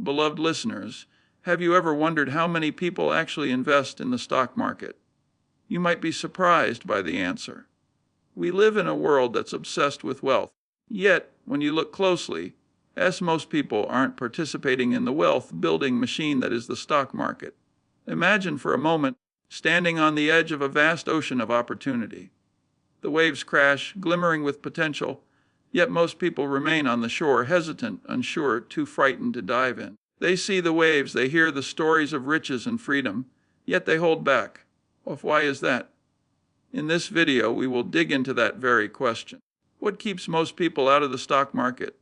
Beloved listeners, have you ever wondered how many people actually invest in the stock market? You might be surprised by the answer. We live in a world that's obsessed with wealth. Yet, when you look closely, as most people aren't participating in the wealth-building machine that is the stock market. Imagine for a moment standing on the edge of a vast ocean of opportunity. The waves crash, glimmering with potential, yet most people remain on the shore, hesitant, unsure, too frightened to dive in. They see the waves, they hear the stories of riches and freedom, yet they hold back. Well, why is that? In this video, we will dig into that very question. What keeps most people out of the stock market?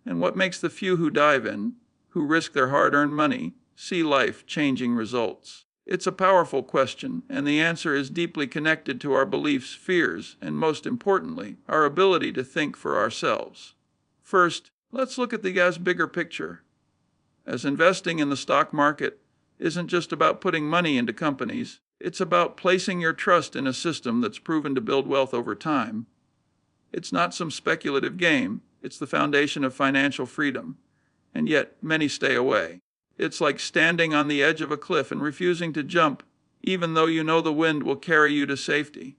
And what makes the few who dive in, who risk their hard-earned money, see life-changing results? It's a powerful question, and the answer is deeply connected to our beliefs, fears, and most importantly, our ability to think for ourselves. First, let's look at the bigger picture. As investing in the stock market isn't just about putting money into companies, it's about placing your trust in a system that's proven to build wealth over time. It's not some speculative game, it's the foundation of financial freedom, and yet many stay away. It's like standing on the edge of a cliff and refusing to jump, even though you know the wind will carry you to safety.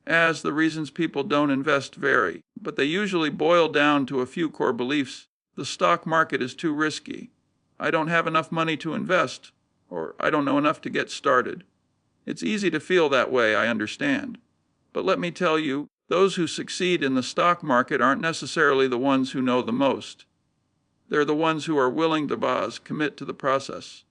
As the reasons people don't invest vary, but they usually boil down to a few core beliefs. The stock market is too risky. I don't have enough money to invest, or I don't know enough to get started. It's easy to feel that way, I understand. But let me tell you, those who succeed in the stock market aren't necessarily the ones who know the most. They're the ones who are willing to commit to the process.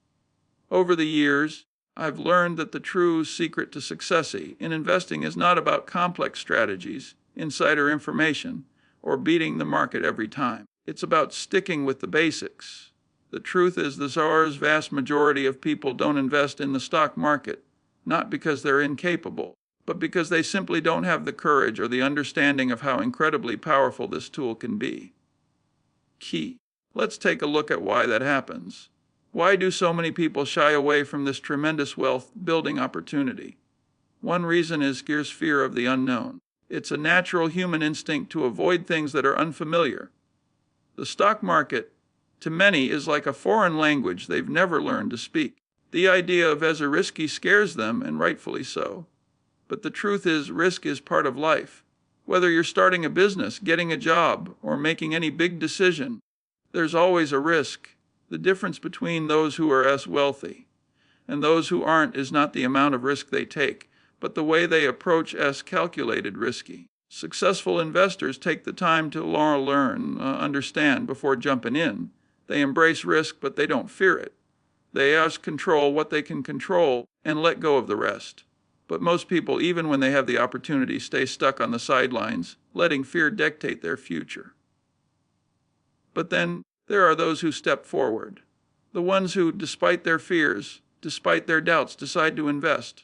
Over the years, I've learned that the true secret to success in investing is not about complex strategies, insider information, or beating the market every time. It's about sticking with the basics. The truth is the vast majority of people don't invest in the stock market, not because they're incapable, but because they simply don't have the courage or the understanding of how incredibly powerful this tool can be. Key. Let's take a look at why that happens. Why do so many people shy away from this tremendous wealth-building opportunity? One reason is fear of the unknown. It's a natural human instinct to avoid things that are unfamiliar. The stock market, to many, is like a foreign language they've never learned to speak. The idea of as a risky scares them, and rightfully so. But the truth is, risk is part of life. Whether you're starting a business, getting a job, or making any big decision, there's always a risk. The difference between those who are as wealthy and those who aren't is not the amount of risk they take, but the way they approach as calculated risky. Successful investors take the time to understand before jumping in. They embrace risk, but they don't fear it. They control what they can control and let go of the rest. But most people, even when they have the opportunity, stay stuck on the sidelines, letting fear dictate their future. But then there are those who step forward, the ones who, despite their fears, despite their doubts, decide to invest.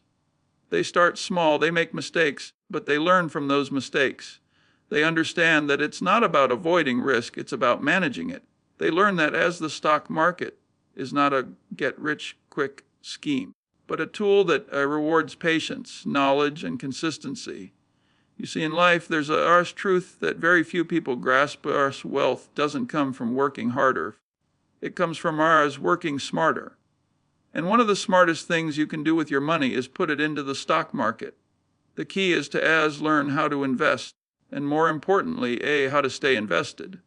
They start small, they make mistakes, but they learn from those mistakes. They understand that it's not about avoiding risk, it's about managing it. They learn that as the stock market is not a get-rich-quick scheme, but a tool that rewards patience, knowledge, and consistency. You see, in life, there's a harsh truth that very few people grasp. Our wealth doesn't come from working harder. It comes from ours working smarter. And one of the smartest things you can do with your money is put it into the stock market. The key is to learn how to invest, and more importantly, how to stay invested.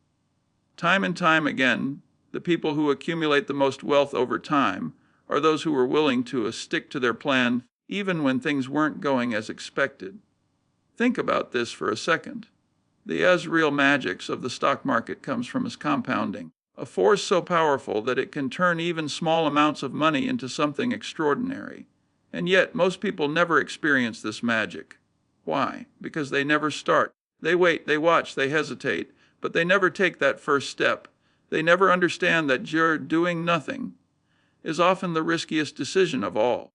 Time and time again, the people who accumulate the most wealth over time are those who are willing to stick to their plan even when things weren't going as expected. Think about this for a second. The real magics of the stock market comes from its compounding, a force so powerful that it can turn even small amounts of money into something extraordinary. And yet, most people never experience this magic. Why? Because they never start. They wait, they watch, they hesitate, but they never take that first step. They never understand that doing nothing is often the riskiest decision of all.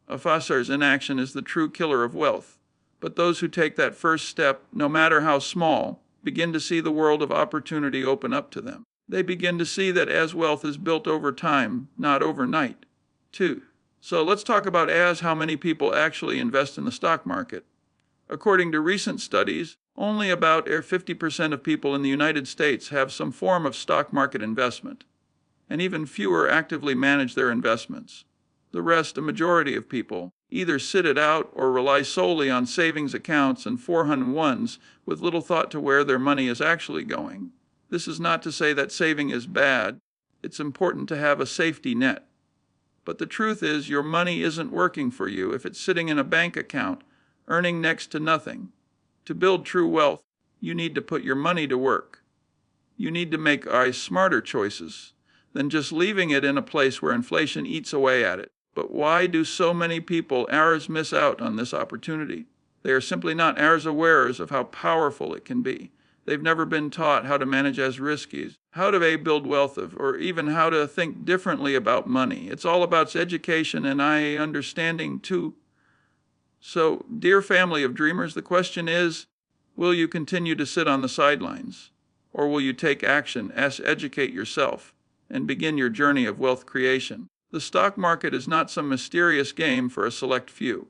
A Fossar's inaction is the true killer of wealth. But those who take that first step, no matter how small, begin to see the world of opportunity open up to them. They begin to see that as wealth is built over time, not overnight, too. So let's talk about how many people actually invest in the stock market. According to recent studies, only about 50% of people in the United States have some form of stock market investment. and even fewer actively manage their investments. The rest, a majority of people, either sit it out or rely solely on savings accounts and 401s with little thought to where their money is actually going. This is not to say that saving is bad. It's important to have a safety net. But the truth is, your money isn't working for you if it's sitting in a bank account, earning next to nothing. To build true wealth, you need to put your money to work. You need to make smarter choices than just leaving it in a place where inflation eats away at it. But why do so many people miss out on this opportunity? They are simply not aware of how powerful it can be. They've never been taught how to manage riskies, how to build wealth, or even how to think differently about money. It's all about education and understanding too. So, dear family of dreamers, the question is, will you continue to sit on the sidelines? Or will you take action, educate yourself, and begin your journey of wealth creation? The stock market is not some mysterious game for a select few.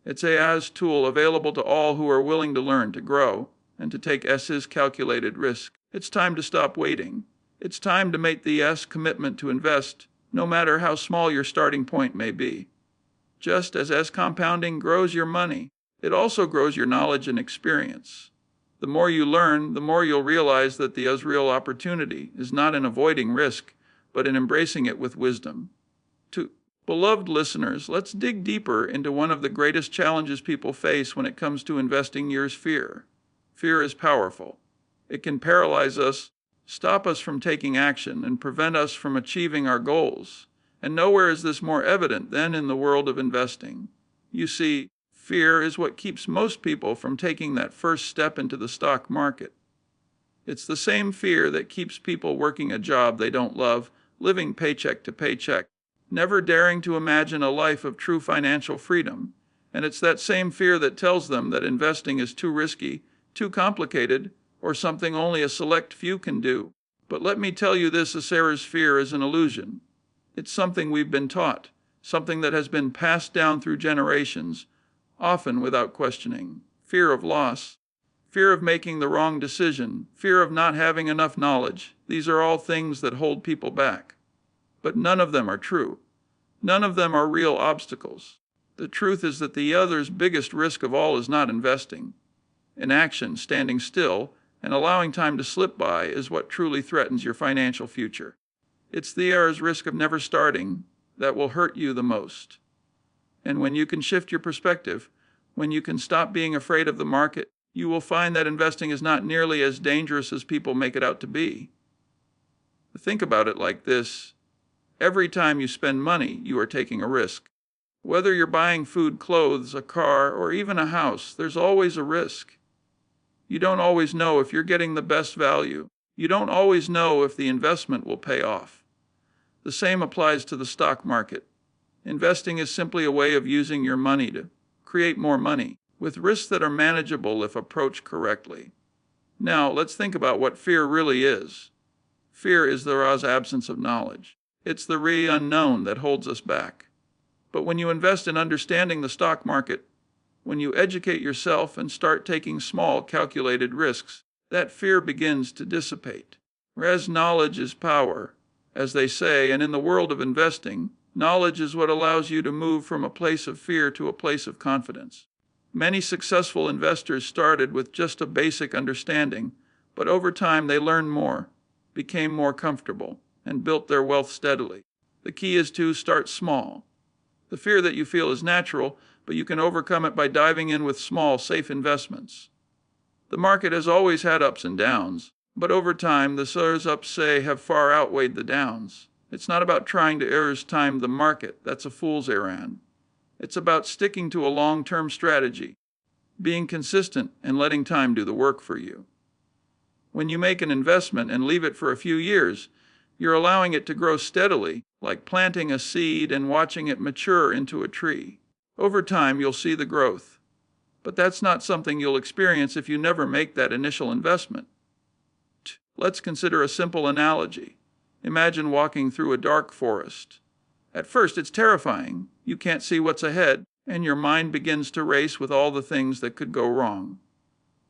It's a tool available to all who are willing to learn, to grow, and to take calculated risk. It's time to stop waiting. It's time to make the commitment to invest, no matter how small your starting point may be. Just as compounding grows your money, it also grows your knowledge and experience. The more you learn, the more you'll realize that the real opportunity is not in avoiding risk, but in embracing it with wisdom. Beloved listeners, let's dig deeper into one of the greatest challenges people face when it comes to investing: fear. Fear is powerful. It can paralyze us, stop us from taking action, and prevent us from achieving our goals. And nowhere is this more evident than in the world of investing. You see, fear is what keeps most people from taking that first step into the stock market. It's the same fear that keeps people working a job they don't love, living paycheck to paycheck, never daring to imagine a life of true financial freedom. And it's that same fear that tells them that investing is too risky, too complicated, or something only a select few can do. But let me tell you this: Sarah's fear is an illusion. It's something we've been taught, something that has been passed down through generations, often without questioning. Fear of loss, fear of making the wrong decision, fear of not having enough knowledge. These are all things that hold people back. But none of them are true. None of them are real obstacles. The truth is that the other's biggest risk of all is not investing. Inaction, standing still, and allowing time to slip by is what truly threatens your financial future. It's the risk of never starting that will hurt you the most. And when you can shift your perspective, when you can stop being afraid of the market, you will find that investing is not nearly as dangerous as people make it out to be. Think about it like this: every time you spend money, you are taking a risk. Whether you're buying food, clothes, a car, or even a house, there's always a risk. You don't always know if you're getting the best value. You don't always know if the investment will pay off. The same applies to the stock market. Investing is simply a way of using your money to create more money, with risks that are manageable if approached correctly. Now, let's think about what fear really is. Fear is the absence of knowledge. It's the unknown that holds us back. But when you invest in understanding the stock market, when you educate yourself and start taking small, calculated risks, that fear begins to dissipate. Whereas knowledge is power, as they say, and in the world of investing, knowledge is what allows you to move from a place of fear to a place of confidence. Many successful investors started with just a basic understanding, but over time they learned more, became more comfortable, and built their wealth steadily. The key is to start small. The fear that you feel is natural, but you can overcome it by diving in with small, safe investments. The market has always had ups and downs, but over time the ups have far outweighed the downs. It's not about trying to time the market. That's a fool's errand. It's about sticking to a long-term strategy, being consistent, and letting time do the work for you. When you make an investment and leave it for a few years, you're allowing it to grow steadily, like planting a seed and watching it mature into a tree. Over time, you'll see the growth. But that's not something you'll experience if you never make that initial investment. Let's consider a simple analogy. Imagine walking through a dark forest. At first, it's terrifying. You can't see what's ahead, and your mind begins to race with all the things that could go wrong.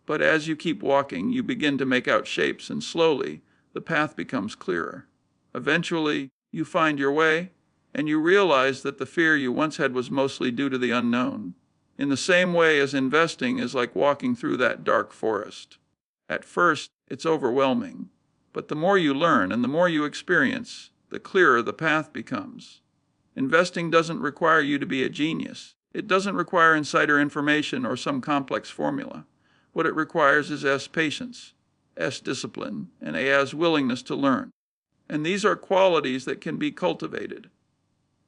But as you keep walking, you begin to make out shapes, and slowly, the path becomes clearer. Eventually, you find your way, and you realize that the fear you once had was mostly due to the unknown. In the same way as investing is like walking through that dark forest. At first, it's overwhelming, but the more you learn and the more you experience, the clearer the path becomes. Investing doesn't require you to be a genius. It doesn't require insider information or some complex formula. What it requires is S patience, S discipline, and A's willingness to learn. And these are qualities that can be cultivated.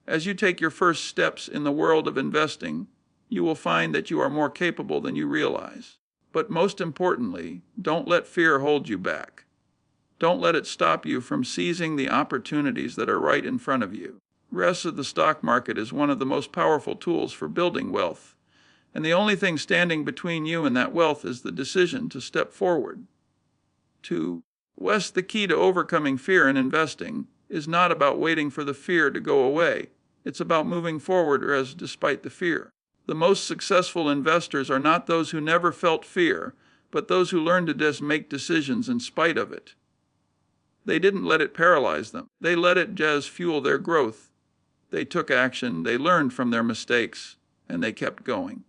As you take your first steps in the world of investing, you will find that you are more capable than you realize. But most importantly, don't let fear hold you back. Don't let it stop you from seizing the opportunities that are right in front of you. Rest of the stock market is one of the most powerful tools for building wealth, and the only thing standing between you and that wealth is the decision to step forward. 2. The key to overcoming fear in investing is not about waiting for the fear to go away. It's about moving forward despite the fear. The most successful investors are not those who never felt fear, but those who learned to just make decisions in spite of it. They didn't let it paralyze them. They let it just fuel their growth. They took action, they learned from their mistakes, and they kept going.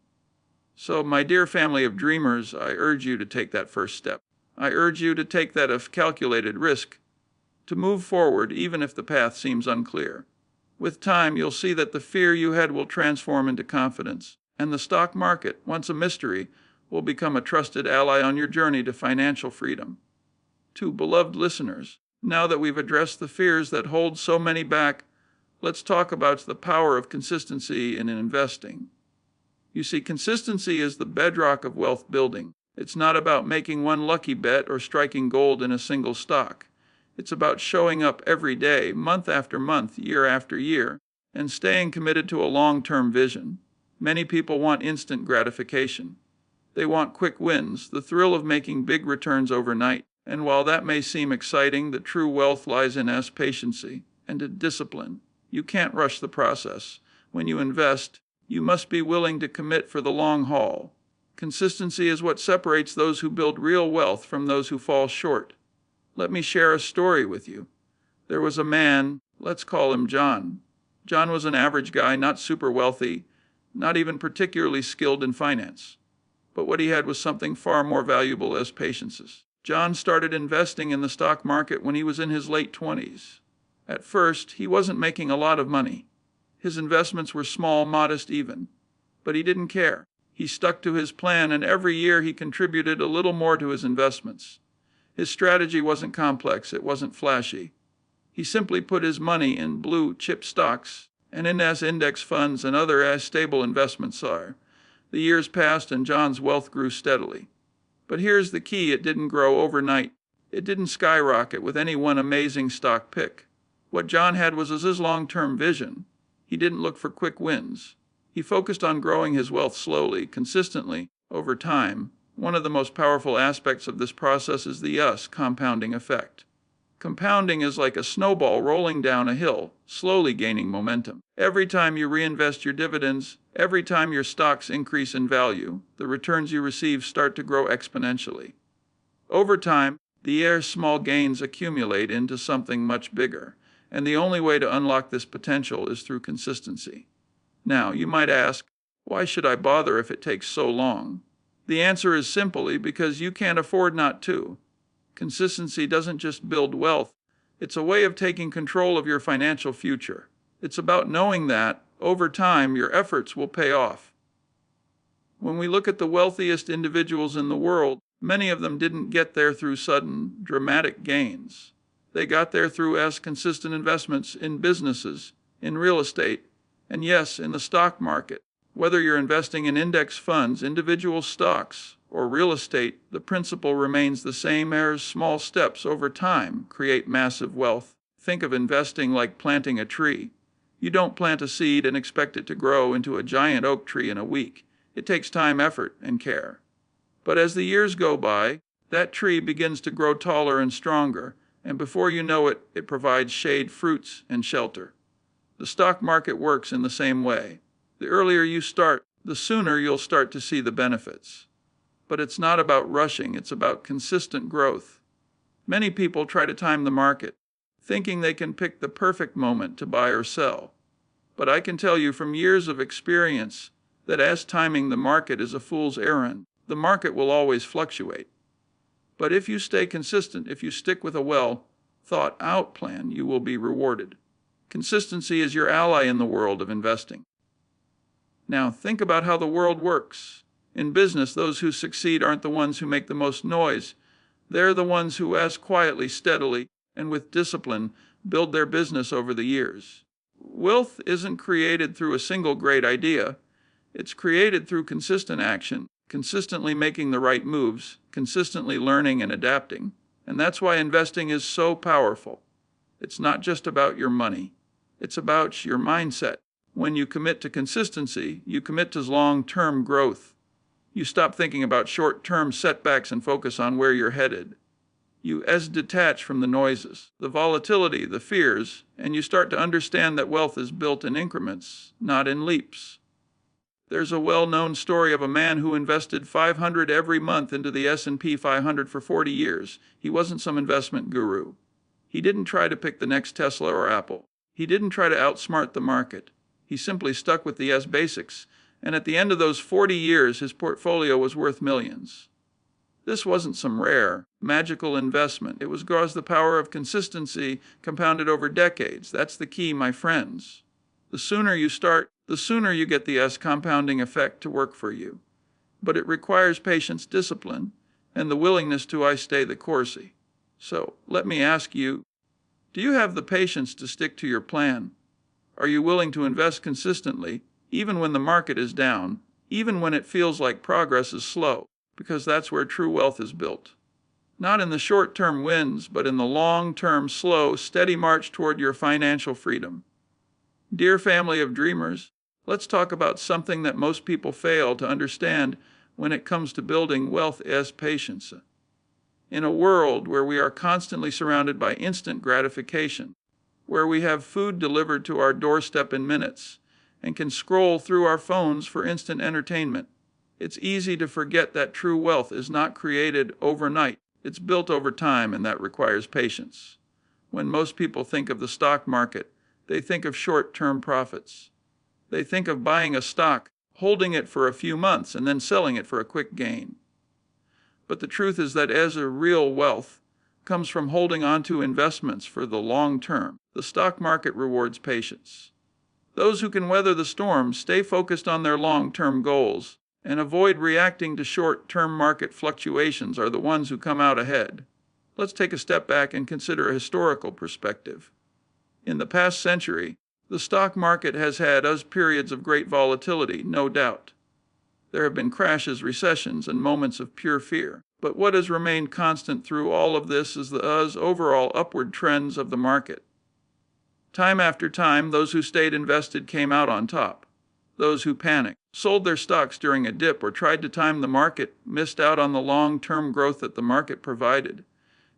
So, my dear family of dreamers, I urge you to take that first step. I urge you to take that calculated risk, to move forward even if the path seems unclear. With time, you'll see that the fear you had will transform into confidence, and the stock market, once a mystery, will become a trusted ally on your journey to financial freedom. To beloved listeners, now that we've addressed the fears that hold so many back, let's talk about the power of consistency in investing. You see, consistency is the bedrock of wealth building. It's not about making one lucky bet or striking gold in a single stock. It's about showing up every day, month after month, year after year, and staying committed to a long-term vision. Many people want instant gratification. They want quick wins, the thrill of making big returns overnight. And while that may seem exciting, the true wealth lies in patience and discipline. You can't rush the process. When you invest, you must be willing to commit for the long haul. Consistency is what separates those who build real wealth from those who fall short. Let me share a story with you. There was a man, let's call him John. John was an average guy, not super wealthy, not even particularly skilled in finance. But what he had was something far more valuable as patience. John started investing in the stock market when he was in his late 20s. At first, he wasn't making a lot of money. His investments were small, modest even. But he didn't care. He stuck to his plan, and every year he contributed a little more to his investments. His strategy wasn't complex, it wasn't flashy. He simply put his money in blue chip stocks and in index funds and other stable investments. The years passed and John's wealth grew steadily. But here's the key, it didn't grow overnight. It didn't skyrocket with any one amazing stock pick. What John had was his long-term vision. He didn't look for quick wins. He focused on growing his wealth slowly, consistently, over time. One of the most powerful aspects of this process is the compounding effect. Compounding is like a snowball rolling down a hill, slowly gaining momentum. Every time you reinvest your dividends, every time your stocks increase in value, the returns you receive start to grow exponentially. Over time, the small gains accumulate into something much bigger, and the only way to unlock this potential is through consistency. Now, you might ask, why should I bother if it takes so long? The answer is simply because you can't afford not to. Consistency doesn't just build wealth. It's a way of taking control of your financial future. It's about knowing that, over time, your efforts will pay off. When we look at the wealthiest individuals in the world, many of them didn't get there through sudden, dramatic gains. They got there through consistent investments in businesses, in real estate, and yes, in the stock market. Whether you're investing in index funds, individual stocks, or real estate, the principle remains the same as small steps over time create massive wealth. Think of investing like planting a tree. You don't plant a seed and expect it to grow into a giant oak tree in a week. It takes time, effort, and care. But as the years go by, that tree begins to grow taller and stronger, and before you know it, it provides shade, fruits, and shelter. The stock market works in the same way. The earlier you start, the sooner you'll start to see the benefits. But it's not about rushing, it's about consistent growth. Many people try to time the market, thinking they can pick the perfect moment to buy or sell. But I can tell you from years of experience that as timing the market is a fool's errand, the market will always fluctuate. But if you stay consistent, if you stick with a well-thought-out plan, you will be rewarded. Consistency is your ally in the world of investing. Now, think about how the world works. In business, those who succeed aren't the ones who make the most noise. They're the ones who, as quietly, steadily, and with discipline, build their business over the years. Wealth isn't created through a single great idea. It's created through consistent action, consistently making the right moves, consistently learning and adapting. And that's why investing is so powerful. It's not just about your money. It's about your mindset. When you commit to consistency, you commit to long-term growth. You stop thinking about short-term setbacks and focus on where you're headed. You detach from the noises, the volatility, the fears, and you start to understand that wealth is built in increments, not in leaps. There's a well-known story of a man who invested $500 every month into the S&P 500 for 40 years. He wasn't some investment guru. He didn't try to pick the next Tesla or Apple. He didn't try to outsmart the market. He simply stuck with the basics, and at the end of those 40 years, his portfolio was worth millions. This wasn't some rare, magical investment. It was the power of consistency compounded over decades. That's the key, my friends. The sooner you start, the sooner you get the compounding effect to work for you. But it requires patience, discipline, and the willingness to stay the course. So, let me ask you, do you have the patience to stick to your plan? Are you willing to invest consistently, even when the market is down, even when it feels like progress is slow? Because that's where true wealth is built. Not in the short-term wins, but in the long-term, slow, steady march toward your financial freedom. Dear family of dreamers, let's talk about something that most people fail to understand when it comes to building wealth: patience. In a world where we are constantly surrounded by instant gratification, where we have food delivered to our doorstep in minutes and can scroll through our phones for instant entertainment, it's easy to forget that true wealth is not created overnight. It's built over time, and that requires patience. When most people think of the stock market, they think of short-term profits. They think of buying a stock, holding it for a few months, and then selling it for a quick gain. But the truth is that real wealth comes from holding on to investments for the long term. The stock market rewards patience. Those who can weather the storm, stay focused on their long-term goals, and avoid reacting to short-term market fluctuations are the ones who come out ahead. Let's take a step back and consider a historical perspective. In the past century, the stock market has had periods of great volatility, no doubt. There have been crashes, recessions, and moments of pure fear. But what has remained constant through all of this is the overall upward trends of the market. Time after time, those who stayed invested came out on top. Those who panicked, sold their stocks during a dip, or tried to time the market missed out on the long-term growth that the market provided.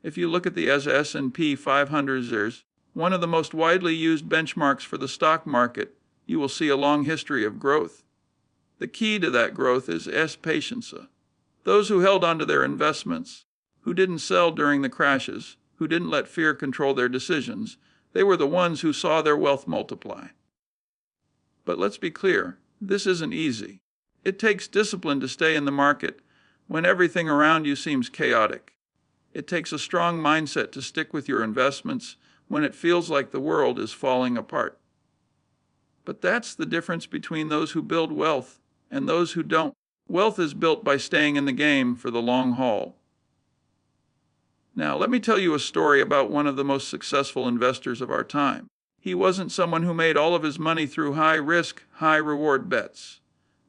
If you look at the S&P 500, one of the most widely used benchmarks for the stock market, you will see a long history of growth. The key to that growth is patience. Those who held onto their investments, who didn't sell during the crashes, who didn't let fear control their decisions, they were the ones who saw their wealth multiply. But let's be clear, this isn't easy. It takes discipline to stay in the market when everything around you seems chaotic. It takes a strong mindset to stick with your investments when it feels like the world is falling apart. But that's the difference between those who build wealth and those who don't. Wealth is built by staying in the game for the long haul. Now, let me tell you a story about one of the most successful investors of our time. He wasn't someone who made all of his money through high-risk, high-reward bets.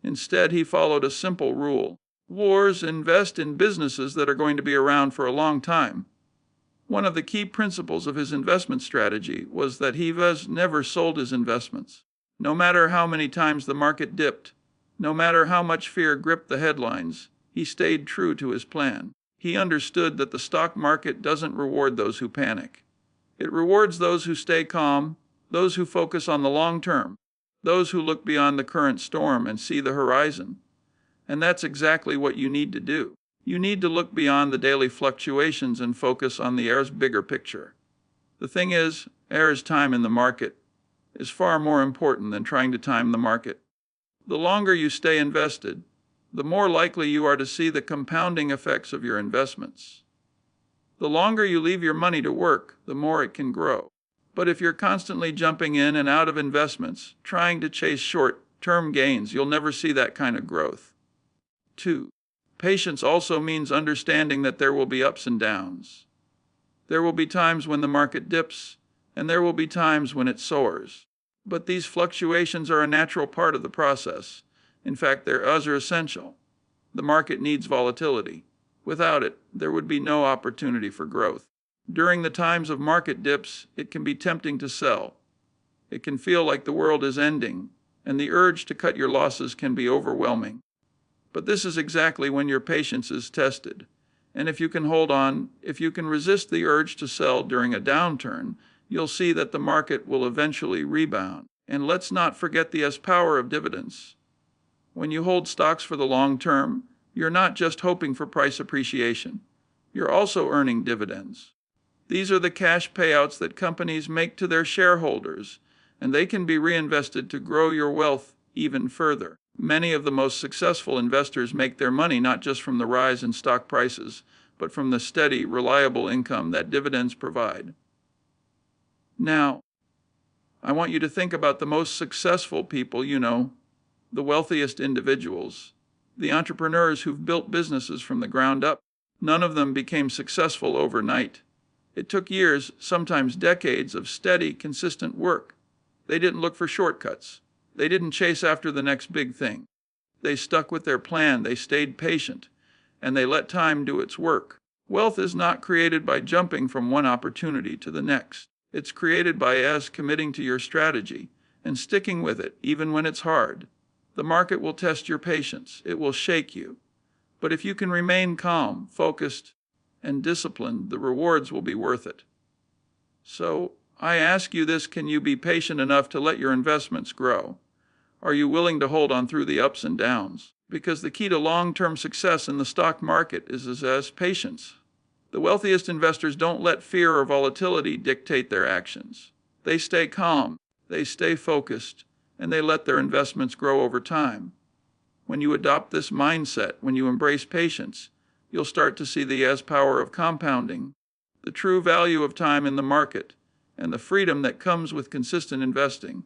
Instead, he followed a simple rule. Invest in businesses that are going to be around for a long time. One of the key principles of his investment strategy was that he never sold his investments. No matter how many times the market dipped, no matter how much fear gripped the headlines, he stayed true to his plan. He understood that the stock market doesn't reward those who panic. It rewards those who stay calm, those who focus on the long term, those who look beyond the current storm and see the horizon. And that's exactly what you need to do. You need to look beyond the daily fluctuations and focus on the bigger picture. The thing is, errors time in the market is far more important than trying to time the market. The longer you stay invested, the more likely you are to see the compounding effects of your investments. The longer you leave your money to work, the more it can grow. But if you're constantly jumping in and out of investments, trying to chase short-term gains, you'll never see that kind of growth. 2. Patience also means understanding that there will be ups and downs. There will be times when the market dips, and there will be times when it soars. But these fluctuations are a natural part of the process. In fact, they're essential. The market needs volatility. Without it, there would be no opportunity for growth. During the times of market dips, it can be tempting to sell. It can feel like the world is ending, and the urge to cut your losses can be overwhelming. But this is exactly when your patience is tested. And if you can hold on, if you can resist the urge to sell during a downturn, you'll see that the market will eventually rebound. And let's not forget the power of dividends. When you hold stocks for the long term, you're not just hoping for price appreciation. You're also earning dividends. These are the cash payouts that companies make to their shareholders, and they can be reinvested to grow your wealth even further. Many of the most successful investors make their money not just from the rise in stock prices, but from the steady, reliable income that dividends provide. Now, I want you to think about the most successful people you know, the wealthiest individuals, the entrepreneurs who've built businesses from the ground up. None of them became successful overnight. It took years, sometimes decades, of steady, consistent work. They didn't look for shortcuts. They didn't chase after the next big thing. They stuck with their plan, they stayed patient, and they let time do its work. Wealth is not created by jumping from one opportunity to the next. It's created by committing to your strategy and sticking with it, even when it's hard. The market will test your patience. It will shake you. But if you can remain calm, focused, and disciplined, the rewards will be worth it. So, I ask you this: can you be patient enough to let your investments grow? Are you willing to hold on through the ups and downs? Because the key to long-term success in the stock market is patience. The wealthiest investors don't let fear or volatility dictate their actions. They stay calm, they stay focused, and they let their investments grow over time. When you adopt this mindset, when you embrace patience, you'll start to see the power of compounding, the true value of time in the market, and the freedom that comes with consistent investing.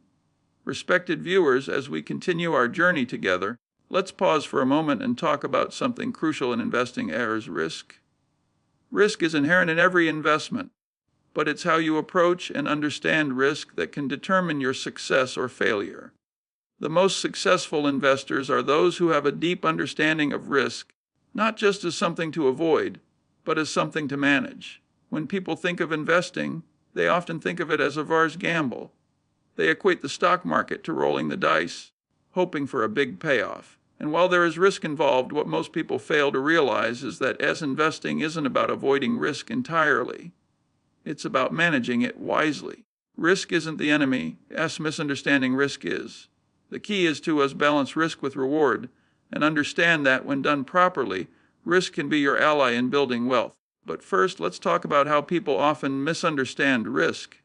Respected viewers, as we continue our journey together, let's pause for a moment and talk about something crucial in investing: risk. Risk is inherent in every investment, but it's how you approach and understand risk that can determine your success or failure. The most successful investors are those who have a deep understanding of risk, not just as something to avoid, but as something to manage. When people think of investing, they often think of it as a VAR's gamble. They equate the stock market to rolling the dice, hoping for a big payoff. And while there is risk involved, what most people fail to realize is that investing isn't about avoiding risk entirely. It's about managing it wisely. Risk isn't the enemy, misunderstanding risk is. The key is to balance risk with reward, and understand that when done properly, risk can be your ally in building wealth. But first, let's talk about how people often misunderstand risk.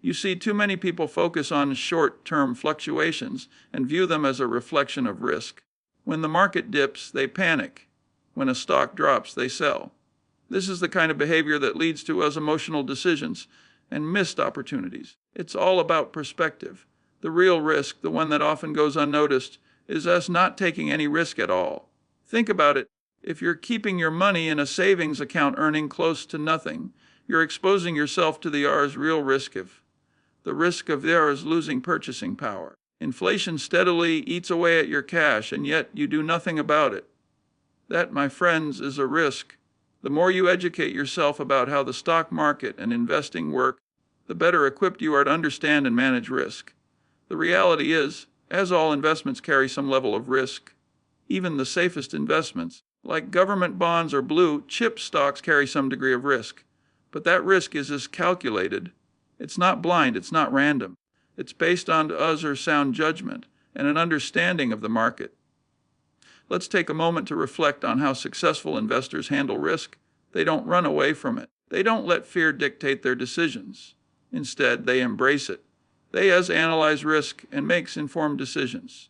You see, too many people focus on short-term fluctuations and view them as a reflection of risk. When the market dips, they panic. When a stock drops, they sell. This is the kind of behavior that leads to emotional decisions and missed opportunities. It's all about perspective. The real risk, the one that often goes unnoticed, is us not taking any risk at all. Think about it. If you're keeping your money in a savings account earning close to nothing, you're exposing yourself to the real risk of losing purchasing power. Inflation steadily eats away at your cash, and yet you do nothing about it. That, my friends, is a risk. The more you educate yourself about how the stock market and investing work, the better equipped you are to understand and manage risk. The reality is, as all investments carry some level of risk, even the safest investments, like government bonds or blue chip stocks, carry some degree of risk. But that risk is calculated. It's not blind, it's not random. It's based on sound judgment and an understanding of the market. Let's take a moment to reflect on how successful investors handle risk. They don't run away from it. They don't let fear dictate their decisions. Instead, they embrace it. They analyze risk and make informed decisions.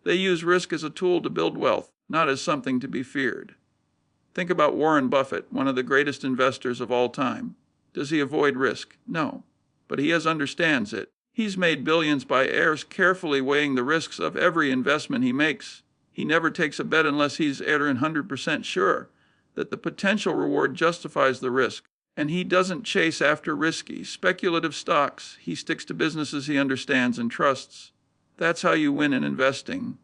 They use risk as a tool to build wealth, not as something to be feared. Think about Warren Buffett, one of the greatest investors of all time. Does he avoid risk? No. But he understands it. He's made billions by carefully weighing the risks of every investment he makes. He never takes a bet unless he's 100% sure that the potential reward justifies the risk. And he doesn't chase after risky, speculative stocks. He sticks to businesses he understands and trusts. That's how you win in investing.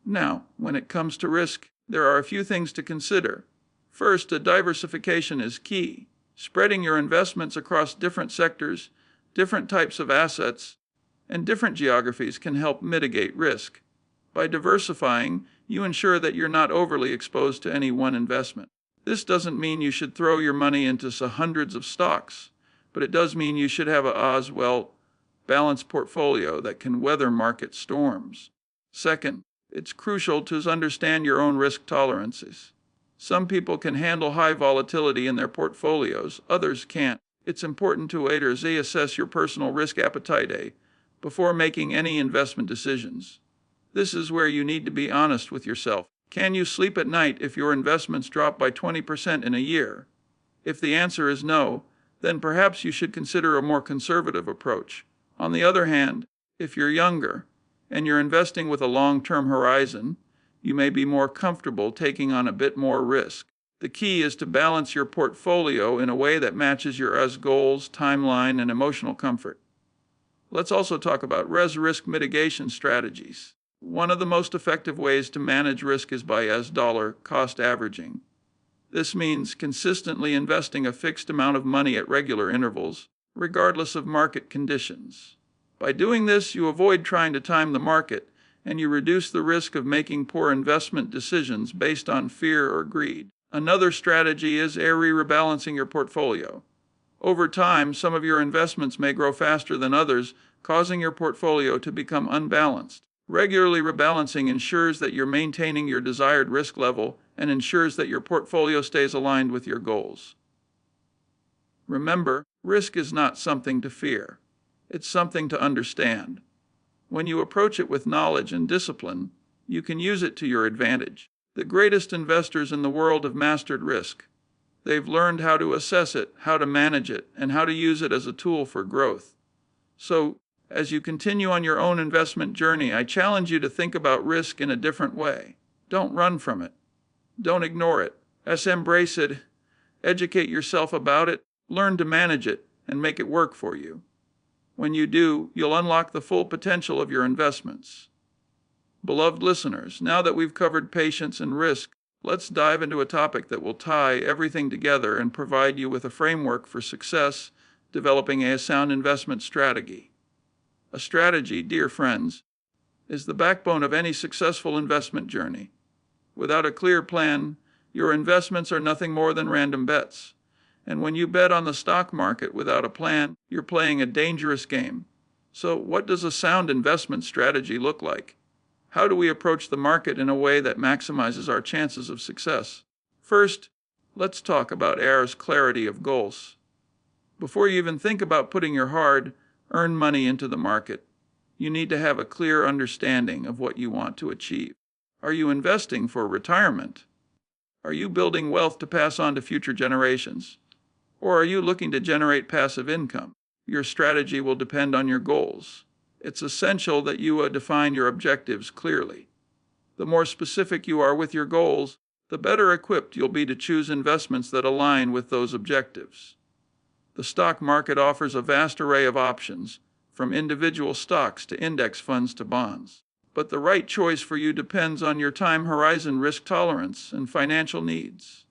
Now, when it comes to risk, there are a few things to consider. First, a diversification is key. Spreading your investments across different sectors, different types of assets, and different geographies can help mitigate risk. By diversifying, you ensure that you're not overly exposed to any one investment. This doesn't mean you should throw your money into hundreds of stocks, but it does mean you should have a balanced portfolio that can weather market storms. Second, it's crucial to understand your own risk tolerances. Some people can handle high volatility in their portfolios, others can't. It's important to assess your personal risk appetite before making any investment decisions. This is where you need to be honest with yourself. Can you sleep at night if your investments drop by 20% in a year? If the answer is no, then perhaps you should consider a more conservative approach. On the other hand, if you're younger and you're investing with a long-term horizon, you may be more comfortable taking on a bit more risk. The key is to balance your portfolio in a way that matches your goals, timeline, and emotional comfort. Let's also talk about risk mitigation strategies. One of the most effective ways to manage risk is by dollar cost averaging. This means consistently investing a fixed amount of money at regular intervals, regardless of market conditions. By doing this, you avoid trying to time the market, and you reduce the risk of making poor investment decisions based on fear or greed. Another strategy is rebalancing your portfolio. Over time, some of your investments may grow faster than others, causing your portfolio to become unbalanced. Regularly rebalancing ensures that you're maintaining your desired risk level and ensures that your portfolio stays aligned with your goals. Remember, risk is not something to fear. It's something to understand. When you approach it with knowledge and discipline, you can use it to your advantage. The greatest investors in the world have mastered risk. They've learned how to assess it, how to manage it, and how to use it as a tool for growth. So, as you continue on your own investment journey, I challenge you to think about risk in a different way. Don't run from it. Don't ignore it. Embrace it. Educate yourself about it. Learn to manage it and make it work for you. When you do, you'll unlock the full potential of your investments. Beloved listeners, now that we've covered patience and risk, let's dive into a topic that will tie everything together and provide you with a framework for success, developing a sound investment strategy. A strategy, dear friends, is the backbone of any successful investment journey. Without a clear plan, your investments are nothing more than random bets. And when you bet on the stock market without a plan, you're playing a dangerous game. So, what does a sound investment strategy look like? How do we approach the market in a way that maximizes our chances of success? First, let's talk about clarity of goals. Before you even think about putting your hard-earned money into the market, you need to have a clear understanding of what you want to achieve. Are you investing for retirement? Are you building wealth to pass on to future generations? Or are you looking to generate passive income? Your strategy will depend on your goals. It's essential that you define your objectives clearly. The more specific you are with your goals, the better equipped you'll be to choose investments that align with those objectives. The stock market offers a vast array of options, from individual stocks to index funds to bonds. But the right choice for you depends on your time horizon, risk tolerance, and financial needs.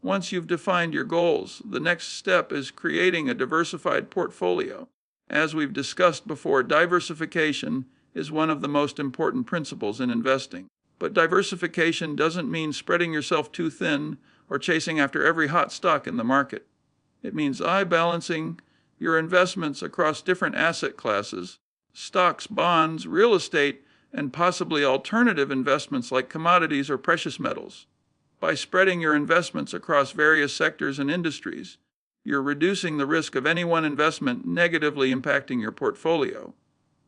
Once you've defined your goals, the next step is creating a diversified portfolio. As we've discussed before, diversification is one of the most important principles in investing. But diversification doesn't mean spreading yourself too thin or chasing after every hot stock in the market. It means balancing your investments across different asset classes, stocks, bonds, real estate, and possibly alternative investments like commodities or precious metals. By spreading your investments across various sectors and industries, You're reducing the risk of any one investment negatively impacting your portfolio.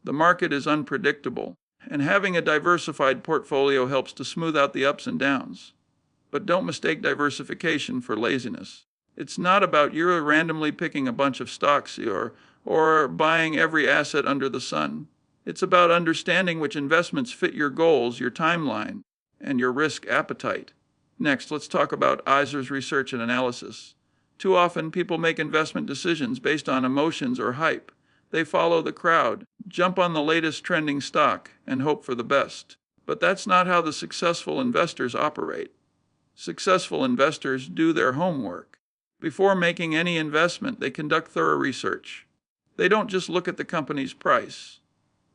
The market is unpredictable, and having a diversified portfolio helps to smooth out the ups and downs. But don't mistake diversification for laziness. It's not about you randomly picking a bunch of stocks or buying every asset under the sun. It's about understanding which investments fit your goals, your timeline, and your risk appetite. Next, let's talk about ISR's research and analysis. Too often, people make investment decisions based on emotions or hype. They follow the crowd, jump on the latest trending stock, and hope for the best. But that's not how the successful investors operate. Successful investors do their homework. Before making any investment, they conduct thorough research. They don't just look at the company's price.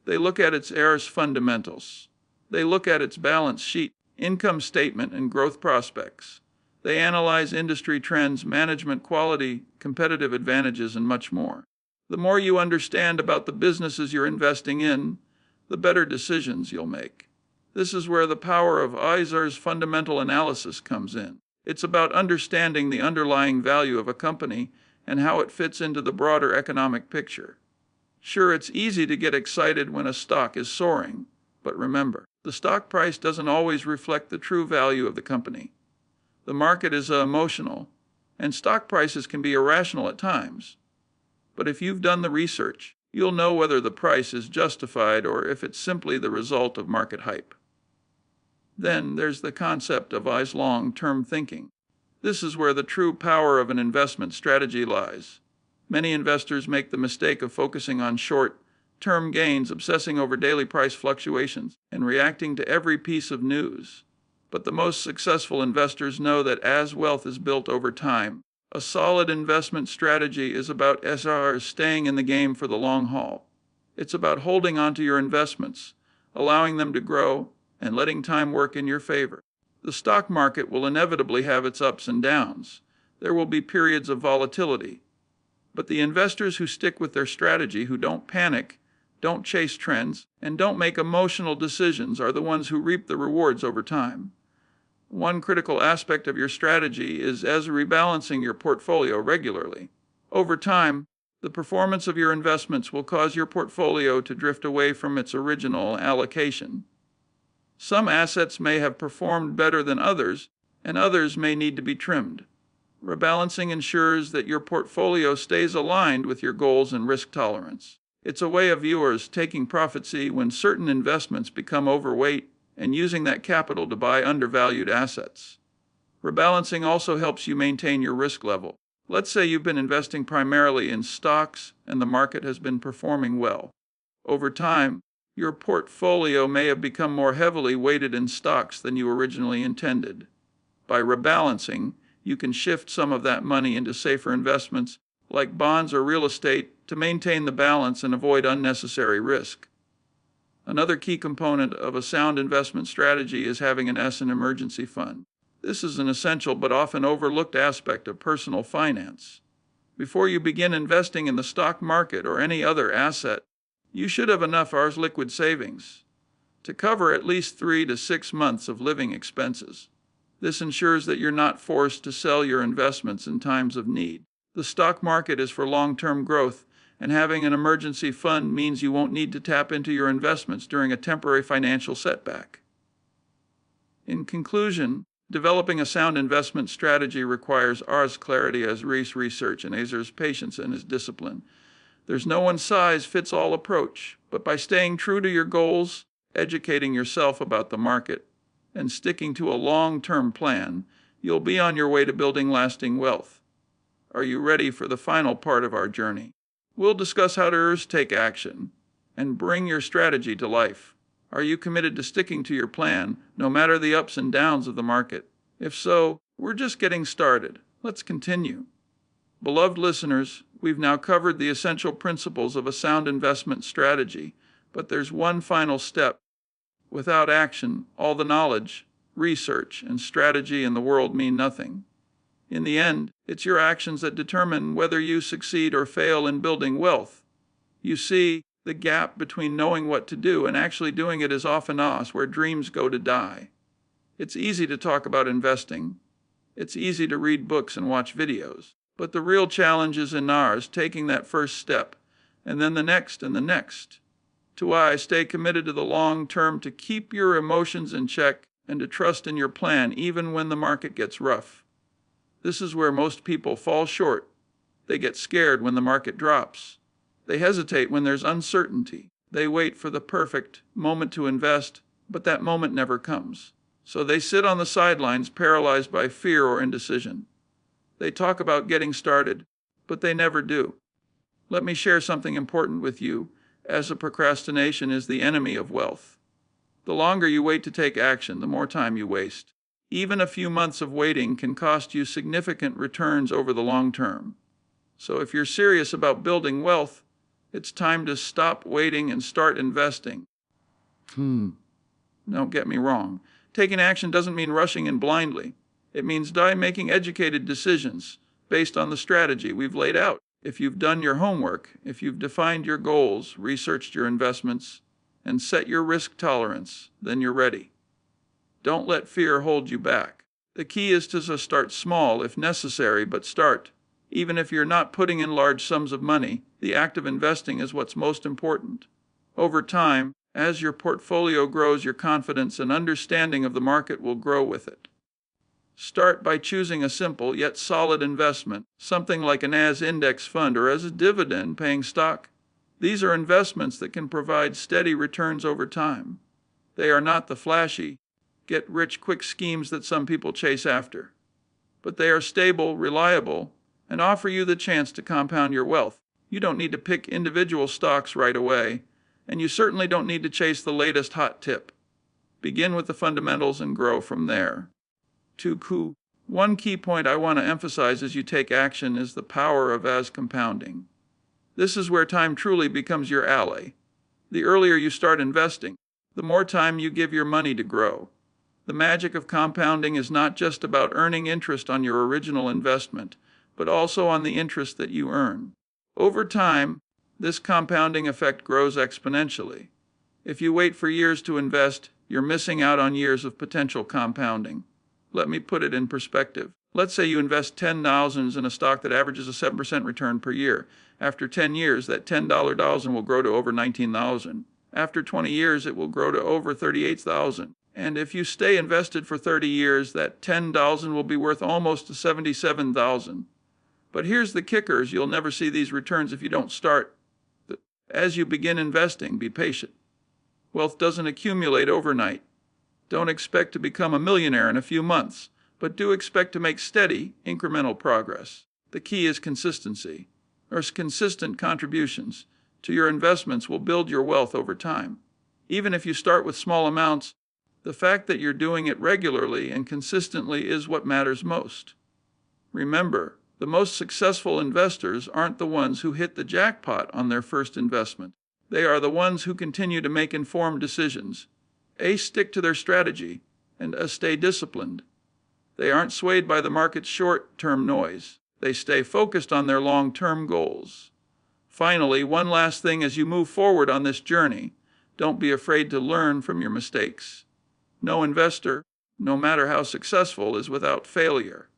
They look at its fundamentals. They look at its balance sheet, income statement, and growth prospects. They analyze industry trends, management quality, competitive advantages, and much more. The more you understand about the businesses you're investing in, the better decisions you'll make. This is where the power of ISR's fundamental analysis comes in. It's about understanding the underlying value of a company and how it fits into the broader economic picture. Sure, it's easy to get excited when a stock is soaring, but remember, the stock price doesn't always reflect the true value of the company. The market is emotional, and stock prices can be irrational at times. But if you've done the research, you'll know whether the price is justified or if it's simply the result of market hype. Then there's the concept of long-term thinking. This is where the true power of an investment strategy lies. Many investors make the mistake of focusing on short-term gains, obsessing over daily price fluctuations, and reacting to every piece of news. But the most successful investors know that as wealth is built over time, a solid investment strategy is about staying in the game for the long haul. It's about holding on to your investments, allowing them to grow, and letting time work in your favor. The stock market will inevitably have its ups and downs. There will be periods of volatility. But the investors who stick with their strategy, who don't panic, don't chase trends, and don't make emotional decisions are the ones who reap the rewards over time. One critical aspect of your strategy is rebalancing your portfolio regularly. Over time, the performance of your investments will cause your portfolio to drift away from its original allocation. Some assets may have performed better than others, and others may need to be trimmed. Rebalancing ensures that your portfolio stays aligned with your goals and risk tolerance. It's a way of viewers taking profit when certain investments become overweight and using that capital to buy undervalued assets. Rebalancing also helps you maintain your risk level. Let's say you've been investing primarily in stocks and the market has been performing well. Over time, your portfolio may have become more heavily weighted in stocks than you originally intended. By rebalancing, you can shift some of that money into safer investments like bonds or real estate to maintain the balance and avoid unnecessary risk. Another key component of a sound investment strategy is having an emergency fund. This is an essential but often overlooked aspect of personal finance. Before you begin investing in the stock market or any other asset, you should have enough liquid savings to cover at least 3 to 6 months of living expenses. This ensures that you're not forced to sell your investments in times of need. The stock market is for long-term growth, and having an emergency fund means you won't need to tap into your investments during a temporary financial setback. In conclusion, developing a sound investment strategy requires clarity as research and ISR's patience and his discipline. There's no one-size-fits-all approach, but by staying true to your goals, educating yourself about the market, and sticking to a long-term plan, you'll be on your way to building lasting wealth. Are you ready for the final part of our journey? We'll discuss how to take action and bring your strategy to life. Are you committed to sticking to your plan, no matter the ups and downs of the market? If so, we're just getting started. Let's continue. Beloved listeners, we've now covered the essential principles of a sound investment strategy, but there's one final step. Without action, all the knowledge, research, and strategy in the world mean nothing. In the end, it's your actions that determine whether you succeed or fail in building wealth. You see, the gap between knowing what to do and actually doing it is often where dreams go to die. It's easy to talk about investing. It's easy to read books and watch videos. But the real challenge is in ours, taking that first step, and then the next and the next. To why, stay committed to the long term, to keep your emotions in check, and to trust in your plan even when the market gets rough. This is where most people fall short. They get scared when the market drops. They hesitate when there's uncertainty. They wait for the perfect moment to invest, but that moment never comes. So they sit on the sidelines, paralyzed by fear or indecision. They talk about getting started, but they never do. Let me share something important with you, as a procrastination is the enemy of wealth. The longer you wait to take action, the more time you waste. Even a few months of waiting can cost you significant returns over the long term. So if you're serious about building wealth, it's time to stop waiting and start investing. Don't get me wrong. Taking action doesn't mean rushing in blindly. It means making educated decisions based on the strategy we've laid out. If you've done your homework, if you've defined your goals, researched your investments, and set your risk tolerance, then you're ready. Don't let fear hold you back. The key is to start small if necessary, but start. Even if you're not putting in large sums of money, the act of investing is what's most important. Over time, as your portfolio grows, your confidence and understanding of the market will grow with it. Start by choosing a simple yet solid investment, something like an as index fund or as a dividend-paying stock. These are investments that can provide steady returns over time. They are not the flashy, get-rich-quick schemes that some people chase after. But they are stable, reliable, and offer you the chance to compound your wealth. You don't need to pick individual stocks right away, and you certainly don't need to chase the latest hot tip. Begin with the fundamentals and grow from there. One key point I want to emphasize as you take action is the power of as compounding. This is where time truly becomes your ally. The earlier you start investing, the more time you give your money to grow. The magic of compounding is not just about earning interest on your original investment, but also on the interest that you earn. Over time, this compounding effect grows exponentially. If you wait for years to invest, you're missing out on years of potential compounding. Let me put it in perspective. Let's say you invest $10,000 in a stock that averages a 7% return per year. After 10 years, that $10 will grow to over $19,000. After 20 years, it will grow to over $38,000. And if you stay invested for 30 years, that $10,000 will be worth almost $77,000. But here's the kicker: you'll never see these returns if you don't start. As you begin investing, be patient. Wealth doesn't accumulate overnight. Don't expect to become a millionaire in a few months, but do expect to make steady, incremental progress. The key is consistency, or consistent contributions to your investments will build your wealth over time. Even if you start with small amounts, the fact that you're doing it regularly and consistently is what matters most. Remember, the most successful investors aren't the ones who hit the jackpot on their first investment. They are the ones who continue to make informed decisions, stick to their strategy, and stay disciplined. They aren't swayed by the market's short-term noise. They stay focused on their long-term goals. Finally, one last thing as you move forward on this journey, don't be afraid to learn from your mistakes. No investor, no matter how successful, is without failure.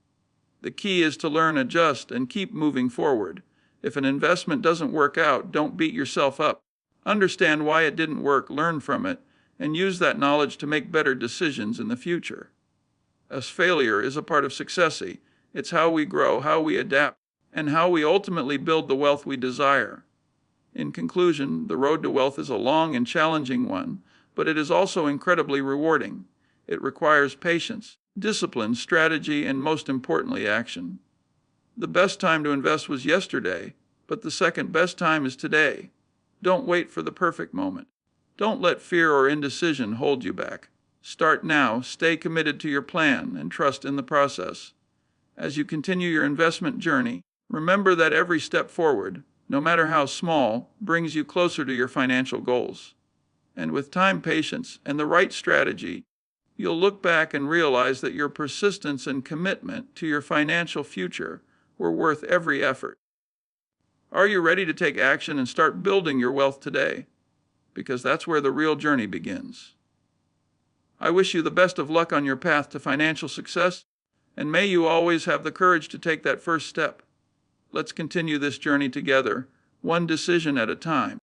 The key is to learn, adjust, and keep moving forward. If an investment doesn't work out, don't beat yourself up. Understand why it didn't work, learn from it, and use that knowledge to make better decisions in the future. As failure is a part of success. It's how we grow, how we adapt, and how we ultimately build the wealth we desire. In conclusion, the road to wealth is a long and challenging one, but it is also incredibly rewarding. It requires patience, discipline, strategy, and most importantly, action. The best time to invest was yesterday, but the second best time is today. Don't wait for the perfect moment. Don't let fear or indecision hold you back. Start now, stay committed to your plan, and trust in the process. As you continue your investment journey, remember that every step forward, no matter how small, brings you closer to your financial goals. And with time, patience, and the right strategy, you'll look back and realize that your persistence and commitment to your financial future were worth every effort. Are you ready to take action and start building your wealth today? Because that's where the real journey begins. I wish you the best of luck on your path to financial success, and may you always have the courage to take that first step. Let's continue this journey together, one decision at a time.